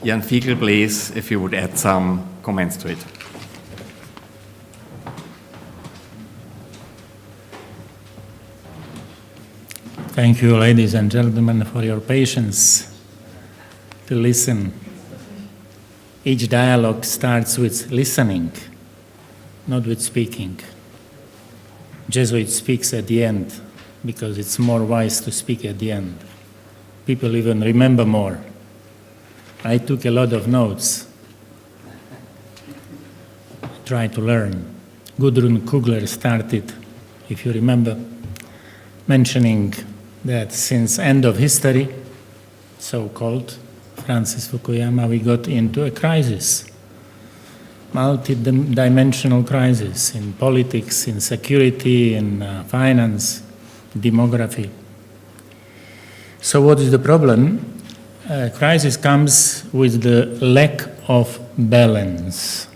Ján Figeľ, please, if you would add some comments to it. Thank you, ladies and gentlemen, for your patience to listen. Each dialogue starts with listening, not with speaking. Jesuit speaks at the end because it's more wise to speak at the end. People even remember more. I took a lot of notes. I tried to learn. Gudrun Kugler started, if you remember, mentioning that since end of history, so-called, Francis Fukuyama, we got into a crisis, multi-dimensional crisis in politics, in security, in finance, demography. So what is the problem? Crisis comes with the lack of balance.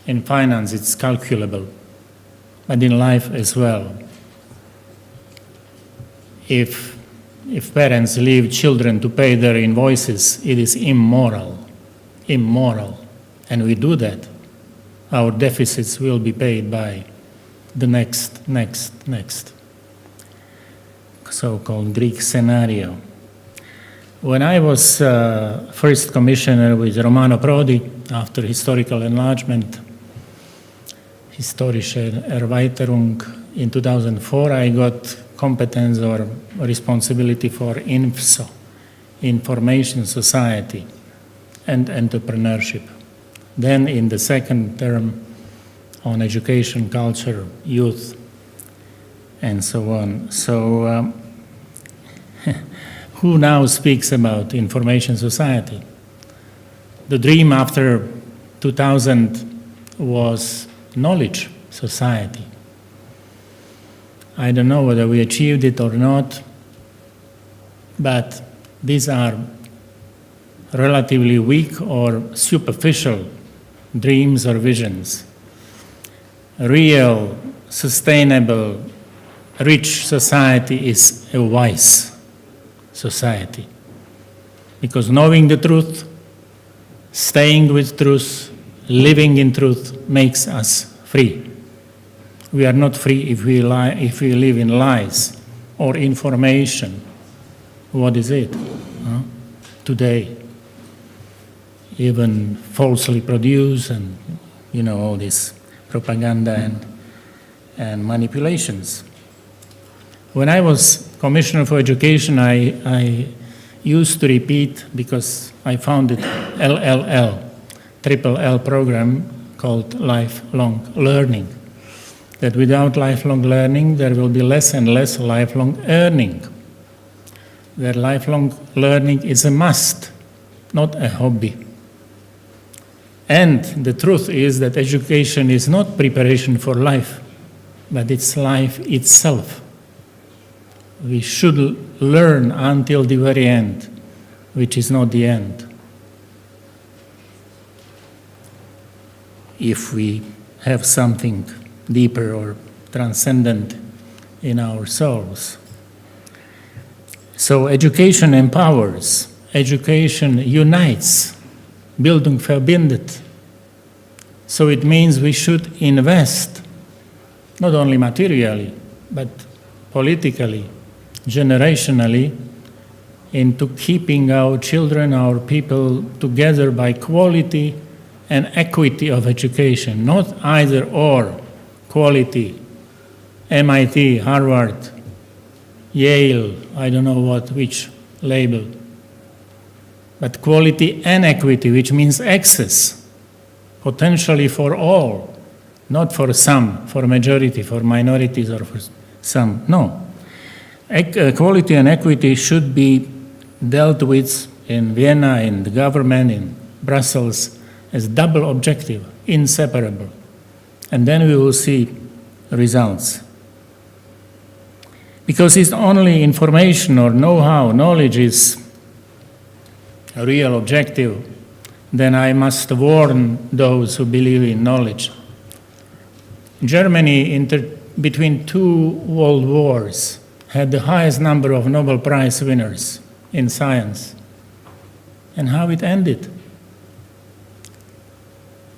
In finance, it's calculable, but in life as well. If parents leave children to pay their invoices, it is immoral, and we do that. Our deficits will be paid by the next, so-called Greek scenario. When I was first commissioner with Romano Prodi, after historical enlargement, historische Erweiterung, in 2004, I got competence or responsibility for INFSO, Information Society, and entrepreneurship. Then in the second term, on education, culture, youth, and so on. So who now speaks about information society? The dream after 2000 was knowledge society. I don't know whether we achieved it or not, but these are relatively weak or superficial dreams or visions. A real, sustainable, rich society is a wise society. Because knowing the truth, staying with truth, living in truth makes us free. We are not free if we live in lies or information. What is it? Today, even falsely produced and, all this propaganda and manipulations. When I was Commissioner for Education, I used to repeat, because I founded Triple L program called Lifelong Learning, that without lifelong learning, there will be less and less lifelong earning. That lifelong learning is a must, not a hobby. And the truth is that education is not preparation for life, but it's life itself. We should learn until the very end, which is not the end. If we have something deeper or transcendent in our souls. So education empowers, education unites, Bildung verbindet. So it means we should invest, not only materially, but politically, generationally, into keeping our children, our people together by quality and equity of education, not either or. Quality, MIT, Harvard, Yale, I don't know which label. But quality and equity, which means access, potentially for all, not for some, for majority, for minorities, or for some. No. Quality and equity should be dealt with in Vienna, in the government, in Brussels, as double objective, inseparable. And then we will see results. Because it's only information or know-how, knowledge is a real objective, then I must warn those who believe in knowledge. Germany, between two world wars, had the highest number of Nobel Prize winners in science. and how it ended.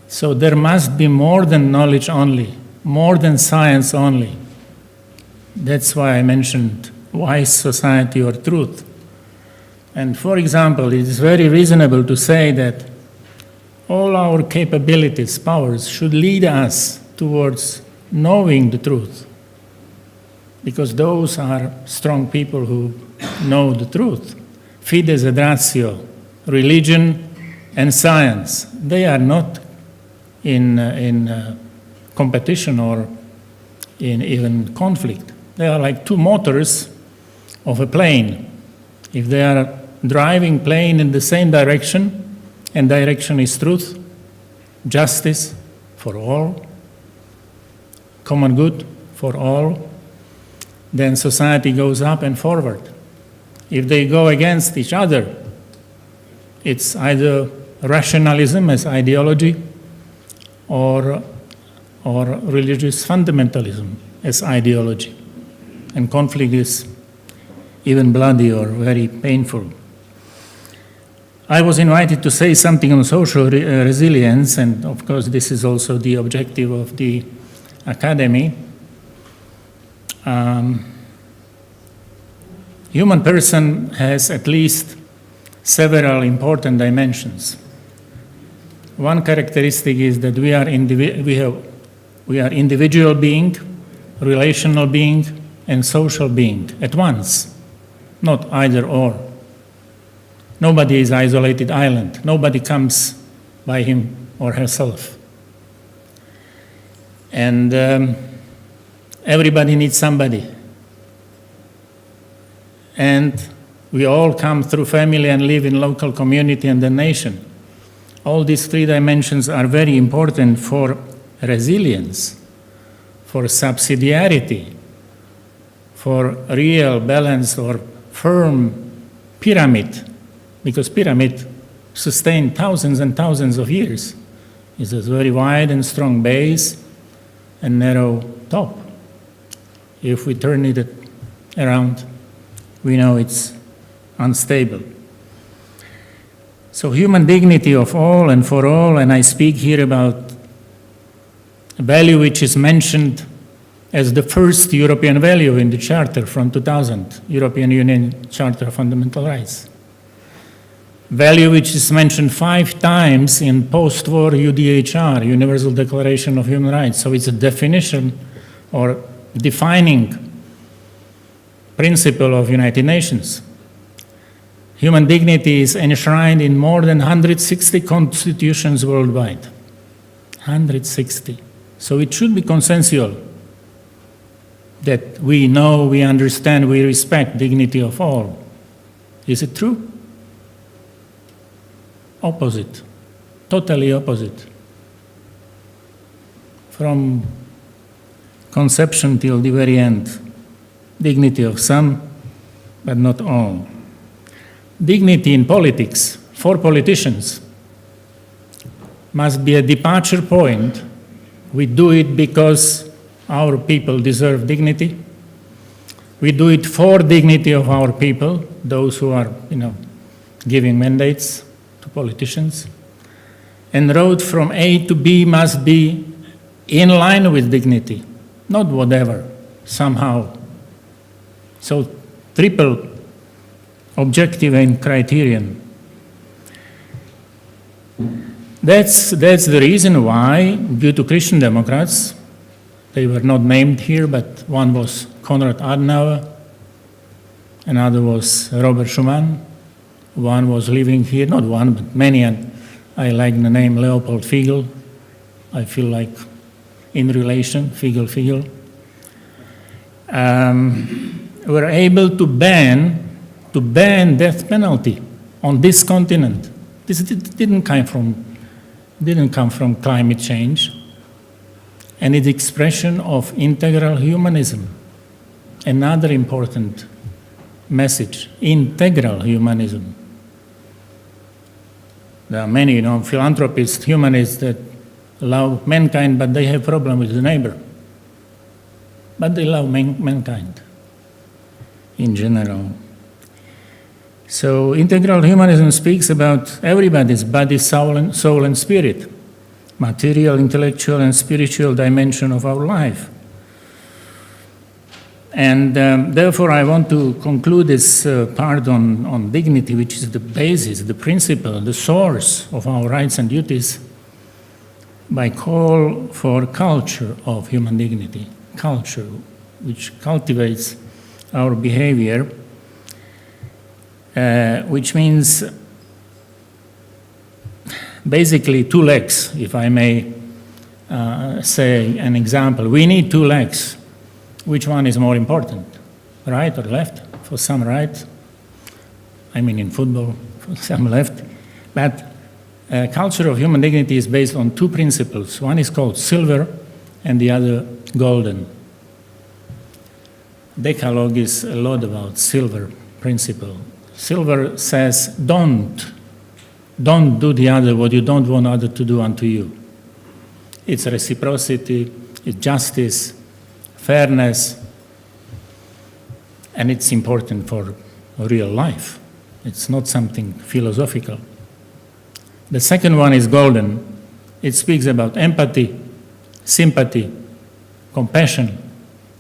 So there must be more than knowledge only, more than science only. That's why I mentioned wise society or truth. And for example, it is very reasonable to say that all our capabilities, powers, should lead us towards knowing the truth. Because those are strong people who know the truth. Fides et ratio, religion and science, they are not in competition or in even conflict. They are like two motors of a plane. If they are driving plane in the same direction, and direction is truth, justice for all, common good for all, then society goes up and forward. If they go against each other, it's either rationalism as ideology or religious fundamentalism as ideology. And conflict is even bloody or very painful. I was invited to say something on social resilience, and of course this is also the objective of the academy. Human person has at least several important dimensions. One characteristic is that we are individual being, relational being, and social being at once, not either or. Nobody is isolated island. Nobody comes by him or herself. And everybody needs somebody. And we all come through family and live in local community and the nation. All these three dimensions are very important for resilience, for subsidiarity, for real balance or firm pyramid, because pyramid sustained thousands and thousands of years. It's a very wide and strong base and narrow top. If we turn it around, we know it's unstable. So human dignity of all and for all, and I speak here about a value which is mentioned as the first European value in the Charter from 2000, European Union Charter of Fundamental Rights. Value which is mentioned 5 times in post-war UDHR, Universal Declaration of Human Rights. So it's a definition or defining principle of United Nations. Human dignity is enshrined in more than 160 constitutions worldwide. 160. So it should be consensual that we know, we understand, we respect dignity of all. Is it true? Opposite. Totally opposite. From conception till the very end. Dignity of some, but not all. Dignity in politics, for politicians, must be a departure point. We do it because our people deserve dignity. We do it for dignity of our people, those who are, giving mandates to politicians. And road from A to B must be in line with dignity, not whatever, somehow. So triple objective and criterion. That's the reason why, due to Christian Democrats, they were not named here, but one was Konrad Adenauer, another was Robert Schuman, one was living here, not one, but many, and I like the name Leopold Figeľ. I feel like in relation, Figeľ. Were able to ban death penalty on this continent. This didn't come from climate change, and it's expression of integral humanism. Another important message: integral humanism. There are many, philanthropists, humanists that love mankind, but they have problem with the neighbor. But they love mankind in general. So integral humanism speaks about everybody's body, soul, and spirit, material, intellectual, and spiritual dimension of our life. And therefore, I want to conclude this part on dignity, which is the basis, the principle, the source of our rights and duties, by call for culture of human dignity, culture which cultivates our behavior, which means basically two legs, if I may say an example. We need two legs. Which one is more important, right or left? For some right, I mean in football, for some left. But culture of human dignity is based on two principles. One is called silver and the other golden. Decalogue is a lot about silver principle. Silver says, don't do the other what you don't want other to do unto you. It's reciprocity, it's justice, fairness, and it's important for real life. It's not something philosophical. The second one is golden. It speaks about empathy, sympathy, compassion,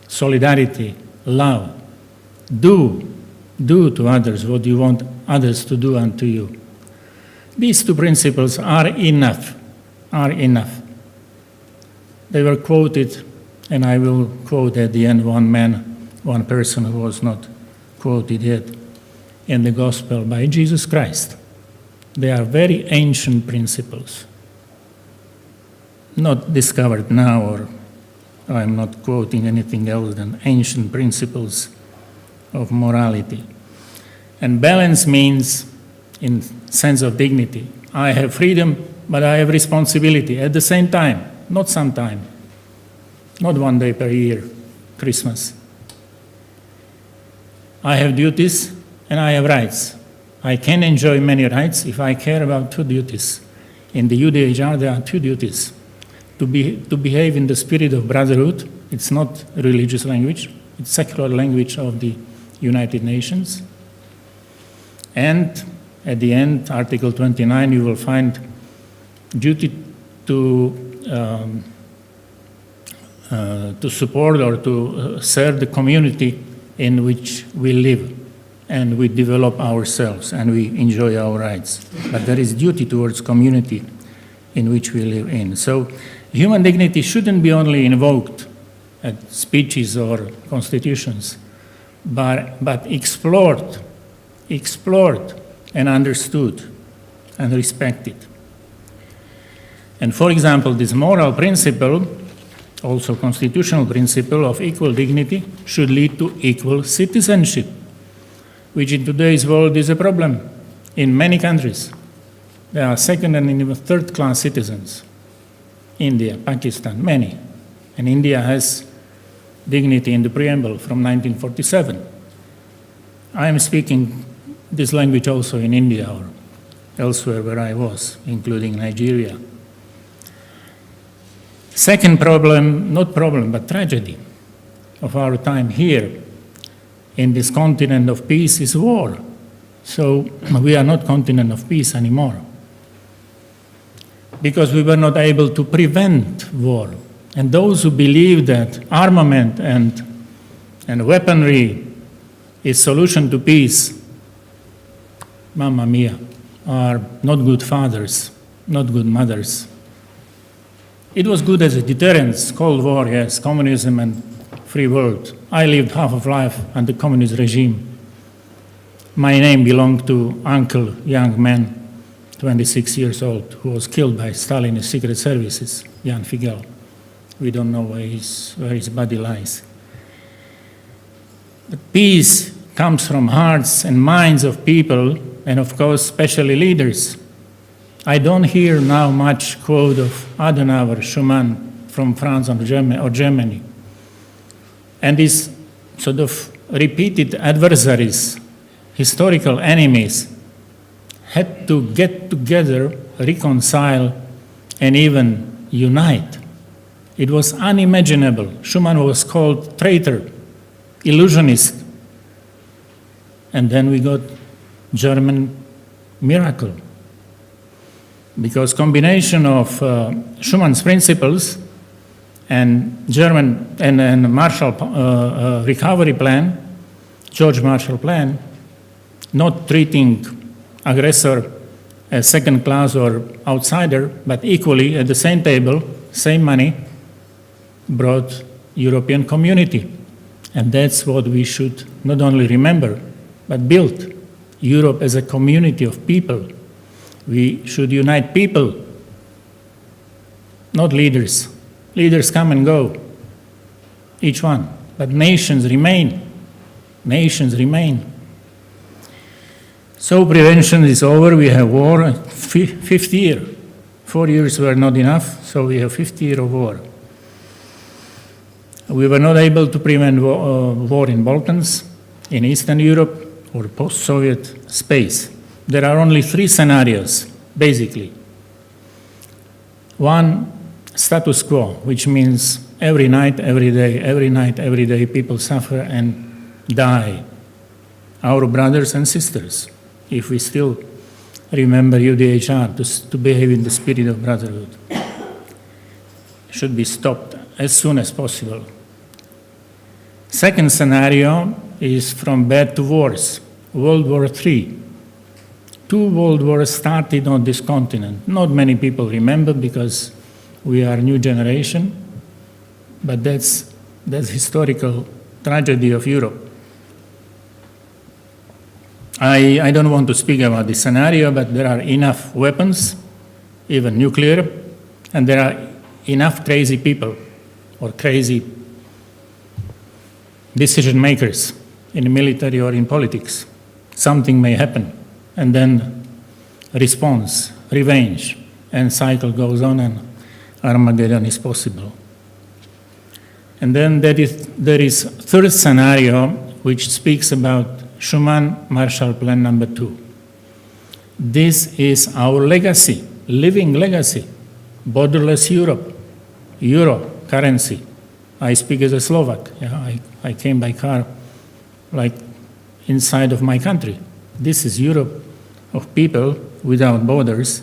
solidarity, love. Do to others what you want others to do unto you. These two principles are enough. They were quoted, and I will quote at the end one person who was not quoted yet in the Gospel by Jesus Christ. They are very ancient principles, not discovered now, or I'm not quoting anything else than ancient principles of morality. And balance means, in sense of dignity, I have freedom, but I have responsibility at the same time, not sometime. Not one day per year, Christmas. I have duties and I have rights. I can enjoy many rights if I care about two duties. In the UDHR, there are two duties. To behave in the spirit of brotherhood. It's not religious language. It's secular language of the United Nations. And at the end, Article 29, you will find duty to support or to serve the community in which we live and we develop ourselves and we enjoy our rights. But there is duty towards community in which we live in. So human dignity shouldn't be only invoked at speeches or constitutions, but explored and understood and respected. And for example, this moral principle, also constitutional principle of equal dignity, should lead to equal citizenship, which in today's world is a problem in many countries. There are second and even third-class citizens. India, Pakistan, many. And India has dignity in the preamble from 1947. I am speaking this language also in India or elsewhere where I was, including Nigeria. Second problem, not problem, but tragedy of our time here in this continent of peace is war. So we are not continent of peace anymore because we were not able to prevent war. And those who believe that armament and weaponry is solution to peace, mamma mia, are not good fathers, not good mothers. It was good as a deterrence, Cold War, yes, communism and free world. I lived half of life under the communist regime. My name belonged to uncle, young man, 26 years old, who was killed by Stalin's secret services, Ján Figeľ. We don't know where his body lies. But peace comes from hearts and minds of people, and of course, especially leaders. I don't hear now much quote of Adenauer, Schuman from France or Germany. And these sort of repeated adversaries, historical enemies, had to get together, reconcile, and even unite. It was unimaginable. Schuman was called traitor, illusionist. And then we got German miracle. Because combination of Schumann's principles and German and Marshall recovery plan, George Marshall Plan, not treating aggressor as second class or outsider, but equally at the same table, same money, brought European community. And that's what we should not only remember, but build. Europe as a community of people. We should unite people, not leaders. Leaders come and go, each one. But nations remain. Nations remain. So prevention is over. We have war, fifth year. 4 years were not enough, so we have 50 years of war. We were not able to prevent war in Balkans, in Eastern Europe, or post-Soviet space. There are only 3 scenarios, basically. One, status quo, which means every night, every day, people suffer and die. Our brothers and sisters, if we still remember UDHR, to behave in the spirit of brotherhood, should be stopped as soon as possible. Second scenario is from bad to worse. World War III. 2 world wars started on this continent. Not many people remember because we are a new generation, but that's historical tragedy of Europe. I don't want to speak about this scenario, but there are enough weapons, even nuclear, and there are enough crazy people or crazy decision makers in the military or in politics. Something may happen, and then response, revenge, and cycle goes on, and Armageddon is possible. And then there is third scenario, which speaks about Schuman Marshall Plan number 2. This is our legacy, living legacy, borderless Europe, euro currency. I speak as a Slovak. Yeah, I came by car like inside of my country. This is Europe of people without borders.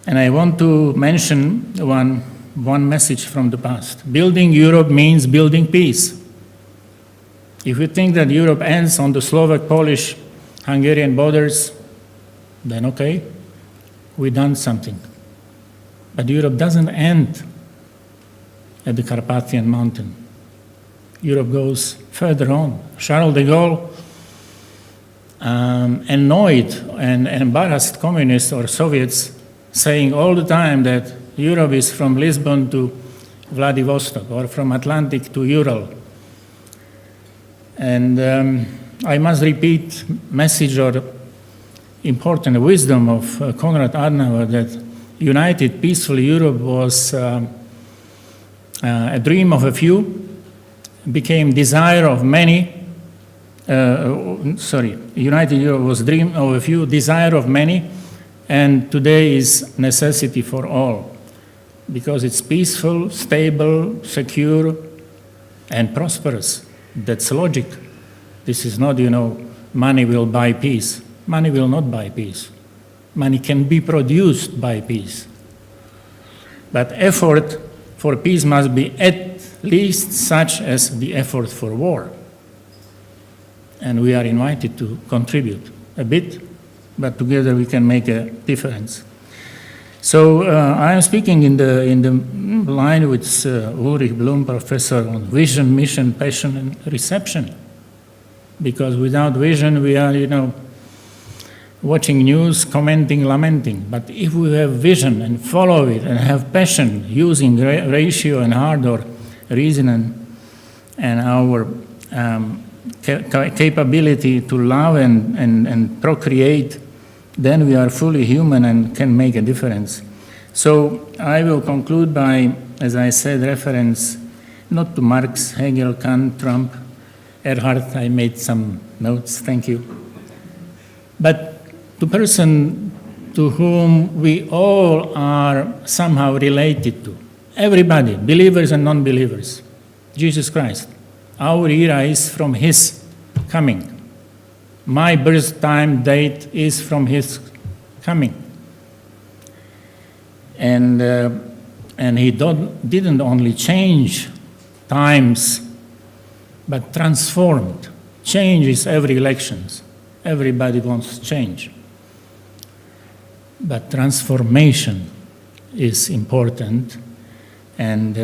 And I want to mention one message from the past. Building Europe means building peace. If you think that Europe ends on the Slovak, Polish, Hungarian borders, then okay, we've done something. But Europe doesn't end at the Carpathian Mountain. Europe goes further on. Charles de Gaulle annoyed and embarrassed communists or Soviets, saying all the time that Europe is from Lisbon to Vladivostok or from Atlantic to Ural. And I must repeat message or important wisdom of Konrad Adenauer that united, peaceful Europe was a dream of a few, became desire of many. United Europe was dream of a few, desire of many, and today is necessity for all, because it's peaceful, stable, secure, and prosperous. That's logic. This is not, money will buy peace. Money will not buy peace. Money can be produced by peace. But effort for peace must be at least such as the effort for war. And we are invited to contribute a bit, but together we can make a difference. So I am speaking in the line with Ulrich Blum, professor on vision, mission, passion, and reception. Because without vision, we are, watching news, commenting, lamenting. But if we have vision and follow it and have passion, using ratio and heart or reason and our capability to love and procreate, then we are fully human and can make a difference. So I will conclude by, as I said, reference not to Marx, Hegel, Kant, Trump, Erhard. I made some notes, thank you. But to person to whom we all are somehow related to. Everybody, believers and non-believers. Jesus Christ. Our era is from his coming. My birth time date is from his coming. And he didn't only change times, but transformed. Change is every elections. Everybody wants change. But transformation is important, and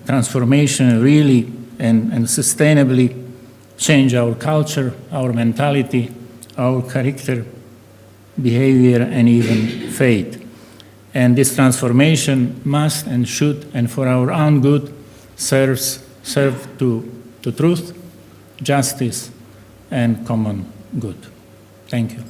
transformation really and sustainably change our culture, our mentality, our character, behavior, and even faith. And this transformation must and should, and for our own good, serve to truth, justice, and common good. Thank you.